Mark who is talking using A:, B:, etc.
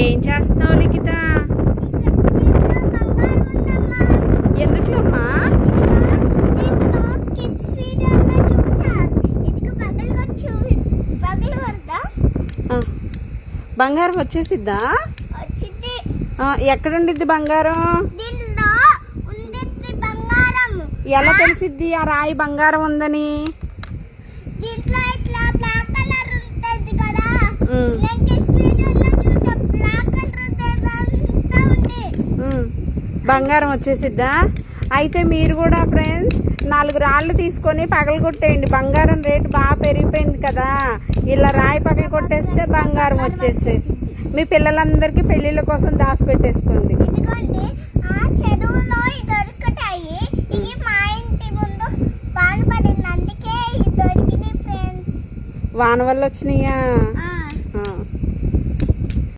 A: ఏం చేస్తున్నావు లిఖిత? ఎందుకులమ్మా? బంగారం వచ్చేసిద్దా? ఎక్కడుండిద్ది బంగారం? ఎలా తెలిసిద్ది ఆ రాయి బంగారం ఉందని? బంగారం వచ్చేసిద్దా? అయితే మీరు కూడా ఫ్రెండ్స్ 4 రాళ్ళు తీసుకొని పగలు కొట్టేయండి. బంగారం రేటు బాగా పెరిగిపోయింది కదా, ఇలా రాయి పగలు కొట్టేస్తే బంగారం వచ్చేసేది. మీ పిల్లలందరికీ పెళ్లిళ్ళ కోసం దాచి పెట్టేసుకోండి. వాన వల్ల వచ్చినాయా?